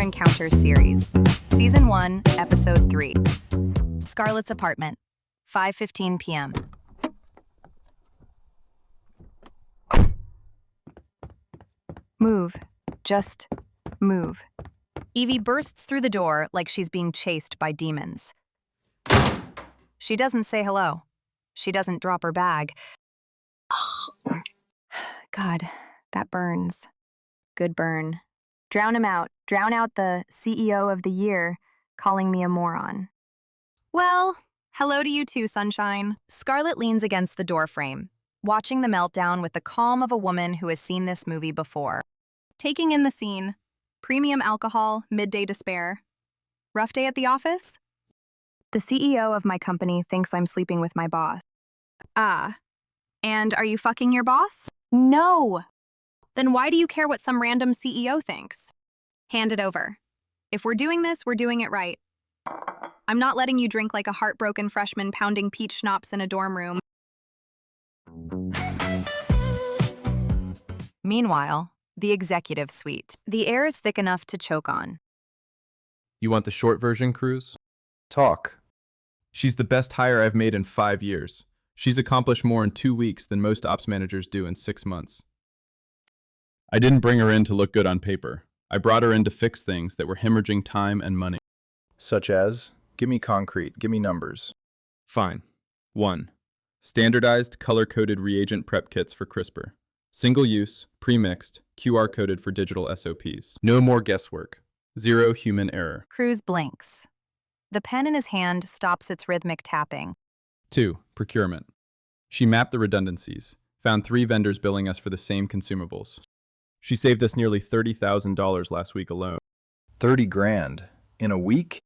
Encounters series, Season 1, Episode 3. Scarlet's apartment, 5:15 p.m. Move. Just move. Evie bursts through the door like she's being chased by demons. She doesn't say hello. She doesn't drop her bag. God, that burns. Good burn. Drown him out. Drown out the CEO of the year calling me a moron. Well, hello to you too, sunshine. Scarlet leans against the doorframe, watching the meltdown with the calm of a woman who has seen this movie before. Taking in the scene. Premium alcohol, midday despair. Rough day at the office? The CEO of my company thinks I'm sleeping with my boss. Ah. And are you fucking your boss? No! Then why do you care what some random CEO thinks? Hand it over. If we're doing this, we're doing it right. I'm not letting you drink like a heartbroken freshman pounding peach schnapps in a dorm room. Meanwhile, the executive suite. The air is thick enough to choke on. You want the short version, Cruz? Talk. She's the best hire I've made in 5 years. She's accomplished more in 2 weeks than most ops managers do in 6 months. I didn't bring her in to look good on paper. I brought her in to fix things that were hemorrhaging time and money. Such as? Give me concrete, give me numbers. Fine. 1. Standardized, color-coded reagent prep kits for CRISPR. Single-use, pre-mixed, QR-coded for digital SOPs. No more guesswork. 0 human error. Cruz blinks. The pen in his hand stops its rhythmic tapping. 2. Procurement. She mapped the redundancies, found 3 vendors billing us for the same consumables. She saved us nearly $30,000 last week alone. 30 grand? In a week?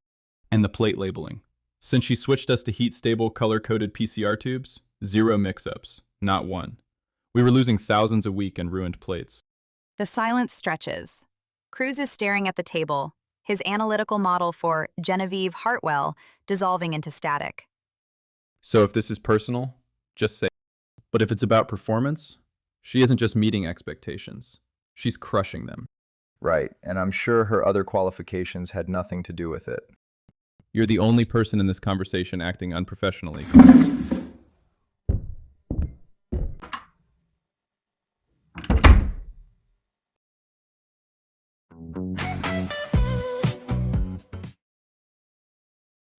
And the plate labeling. Since she switched us to heat-stable, color-coded PCR tubes, 0 mix-ups, not 1. We were losing thousands a week in ruined plates. The silence stretches. Cruz is staring at the table, his analytical model for Evie Hartwell dissolving into static. So if this is personal, just say it. But if it's about performance, she isn't just meeting expectations. She's crushing them. Right, and I'm sure her other qualifications had nothing to do with it. You're the only person in this conversation acting unprofessionally, Cruz.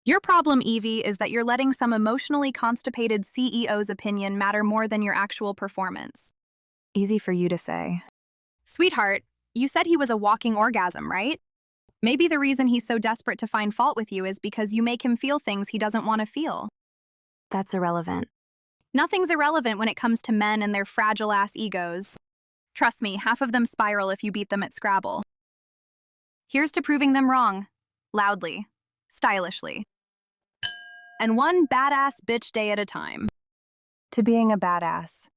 Your problem, Evie, is that you're letting some emotionally constipated CEO's opinion matter more than your actual performance. Easy for you to say. Sweetheart, you said he was a walking orgasm, right? Maybe the reason he's so desperate to find fault with you is because you make him feel things he doesn't want to feel. That's irrelevant. Nothing's irrelevant when it comes to men and their fragile-ass egos. Trust me, half of them spiral if you beat them at Scrabble. Here's to proving them wrong. Loudly. Stylishly. And one badass bitch day at a time. To being a badass.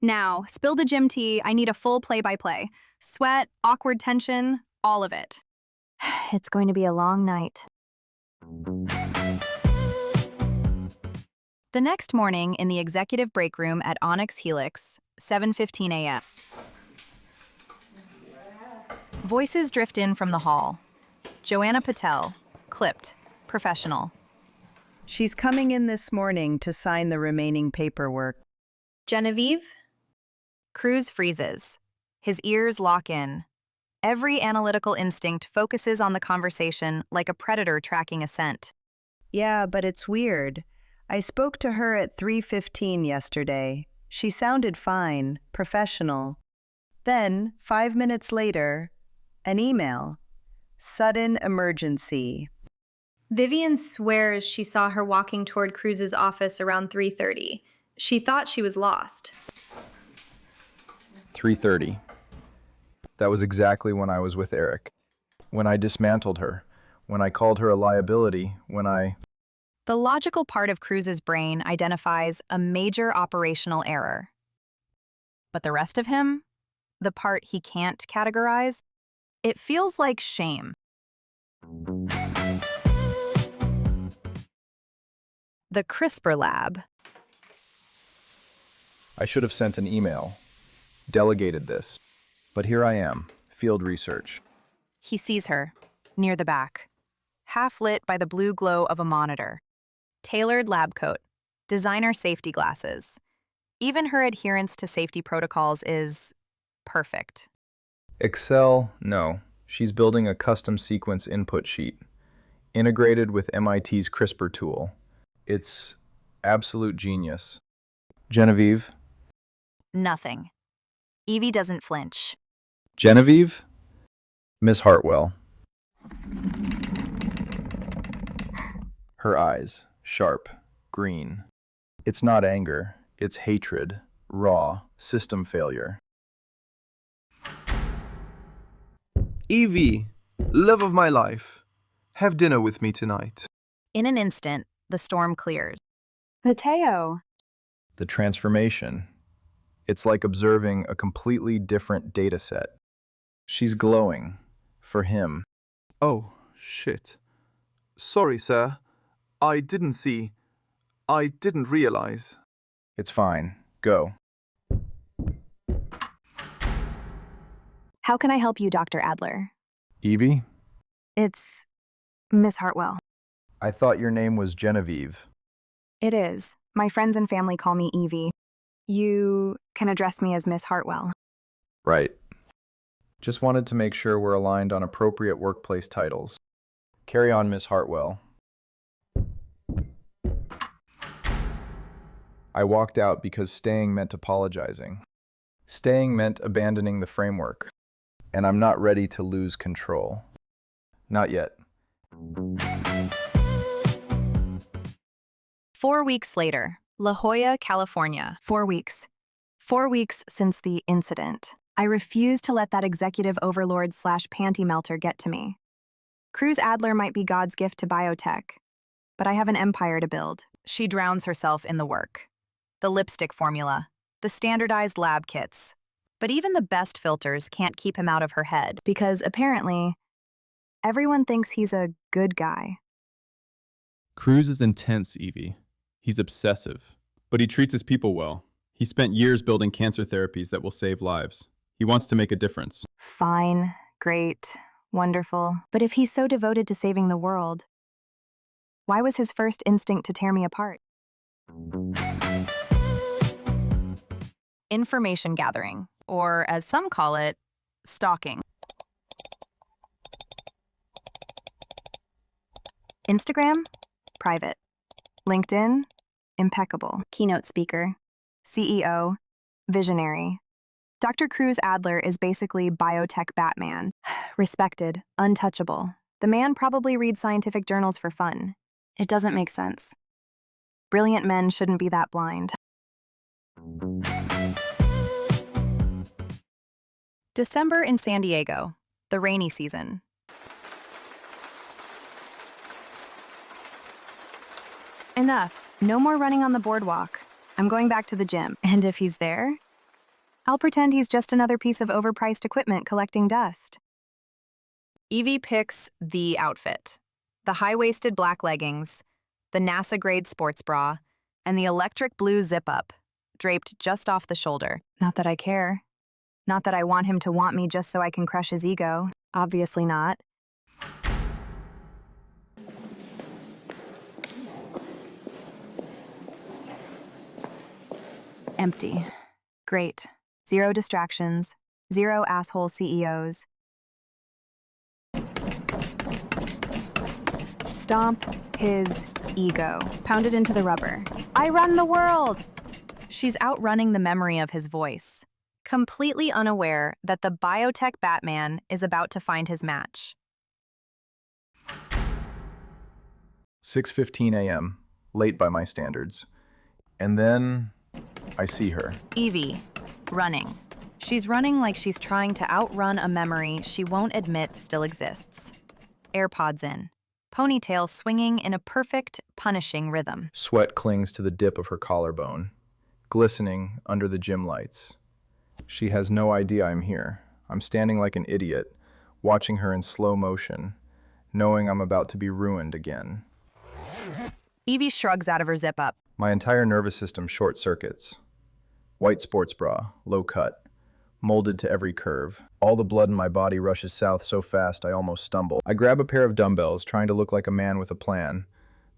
Now, spill the gym tea, I need a full play-by-play. Sweat, awkward tension, all of it. It's going to be a long night. The next morning in the executive break room at Onyx Helix, 7:15 a.m. Voices drift in from the hall. Joanna Patel, clipped, professional. She's coming in this morning to sign the remaining paperwork. Genevieve? Cruz freezes. His ears lock in. Every analytical instinct focuses on the conversation like a predator tracking a scent. Yeah, but it's weird. I spoke to her at 3:15 yesterday. She sounded fine, professional. Then, 5 minutes later, an email. Sudden emergency. Vivian swears she saw her walking toward Cruz's office around 3:30. She thought she was lost. 3:30. That was exactly when I was with Eric. When I dismantled her. When I called her a liability. When I... The logical part of Cruz's brain identifies a major operational error. But the rest of him, the part he can't categorize, it feels like shame. The CRISPR lab. I should have sent an email. Delegated this. But here I am, field research. He sees her. near the back, half lit by the blue glow of a monitor. Tailored lab coat, designer safety glasses. Even her adherence to safety protocols is perfect. Excel, no. She's building a custom sequence input sheet, integrated with MIT's CRISPR tool. It's absolute genius. Genevieve? Nothing. Evie doesn't flinch. Genevieve? Miss Hartwell. Her eyes, sharp, green. It's not anger, it's hatred, raw, system failure. Evie, love of my life, have dinner with me tonight. In an instant, the storm clears. Mateo. The transformation. It's like observing a completely different data set. She's glowing. For him. Oh, shit. Sorry, sir. I didn't see. I didn't realize. It's fine. Go. How can I help you, Dr. Adler? Evie? It's Miss Hartwell. I thought your name was Genevieve. It is. My friends and family call me Evie. You can address me as Miss Hartwell. Right. Just wanted to make sure we're aligned on appropriate workplace titles. Carry on, Miss Hartwell. I walked out because staying meant apologizing. Staying meant abandoning the framework. And I'm not ready to lose control. Not yet. 4 weeks later, La Jolla, California. 4 weeks. 4 weeks since the incident. I refuse to let that executive overlord/panty melter get to me. Cruz Adler might be God's gift to biotech, but I have an empire to build. She drowns herself in the work. The lipstick formula, the standardized lab kits. But even the best filters can't keep him out of her head, because apparently, everyone thinks he's a good guy. Cruz is intense, Evie. He's obsessive, but he treats his people well. He spent years building cancer therapies that will save lives. He wants to make a difference. Fine, great, wonderful. But if he's so devoted to saving the world, why was his first instinct to tear me apart? Information gathering, or as some call it, stalking. Instagram? Private. LinkedIn? Impeccable. Keynote speaker. CEO. Visionary. Dr. Cruz Adler is basically biotech Batman. Respected, untouchable. The man probably reads scientific journals for fun. It doesn't make sense. Brilliant men shouldn't be that blind. December in San Diego, the rainy season. Enough. No more running on the boardwalk. I'm going back to the gym. And if he's there, I'll pretend he's just another piece of overpriced equipment collecting dust. Evie picks the outfit. The high-waisted black leggings, the NASA-grade sports bra, and the electric blue zip-up, draped just off the shoulder. Not that I care. Not that I want him to want me just so I can crush his ego. Obviously not. Empty. Great. Zero distractions. Zero asshole CEOs. Stomp his ego. Pound it into the rubber. I run the world! She's outrunning the memory of his voice, completely unaware that the biotech Batman is about to find his match. 6:15 a.m., late by my standards. And then I see her. Evie, running. She's running like she's trying to outrun a memory she won't admit still exists. AirPods in, ponytail swinging in a perfect, punishing rhythm. Sweat clings to the dip of her collarbone, glistening under the gym lights. She has no idea I'm here. I'm standing like an idiot, watching her in slow motion, knowing I'm about to be ruined again. Evie shrugs out of her zip-up. My entire nervous system short circuits. White sports bra, low cut, molded to every curve. All the blood in my body rushes south so fast I almost stumble. I grab a pair of dumbbells, trying to look like a man with a plan,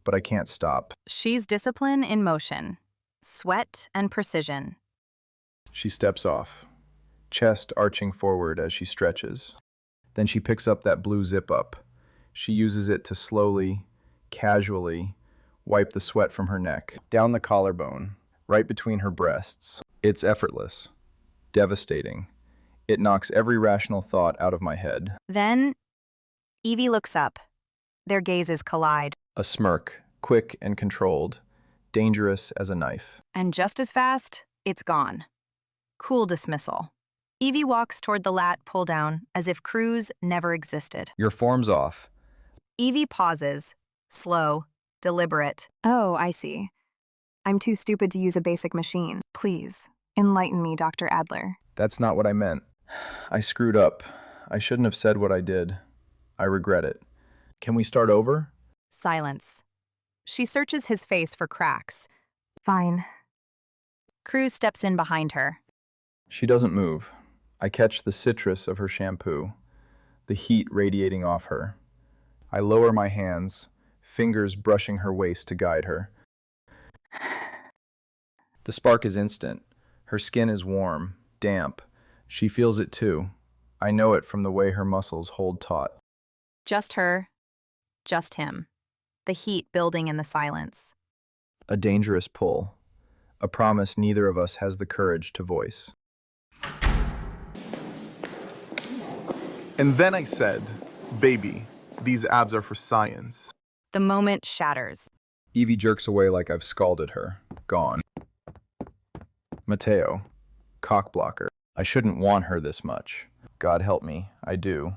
but I can't stop. She's discipline in motion, sweat and precision. She steps off, chest arching forward as she stretches. Then she picks up that blue zip-up. She uses it to slowly, casually, wipe the sweat from her neck, down the collarbone, right between her breasts. It's effortless, devastating. It knocks every rational thought out of my head. Then, Evie looks up. Their gazes collide. A smirk, quick and controlled, dangerous as a knife. And just as fast, it's gone. Cool dismissal. Evie walks toward the lat pull-down as if Cruz never existed. Your form's off. Evie pauses, slow, deliberate. Oh, I see. I'm too stupid to use a basic machine. Please, enlighten me, Dr. Adler. That's not what I meant. I screwed up. I shouldn't have said what I did. I regret it. Can we start over? Silence. She searches his face for cracks. Fine. Cruz steps in behind her. She doesn't move. I catch the citrus of her shampoo, the heat radiating off her. I lower my hands, fingers brushing her waist to guide her. The spark is instant. Her skin is warm, damp. She feels it too. I know it from the way her muscles hold taut. Just her, just him. The heat building in the silence. A dangerous pull. A promise neither of us has the courage to voice. And then I said, baby, these abs are for science. The moment shatters. Evie jerks away like I've scalded her. Gone. Mateo. Cockblocker. I shouldn't want her this much. God help me, I do.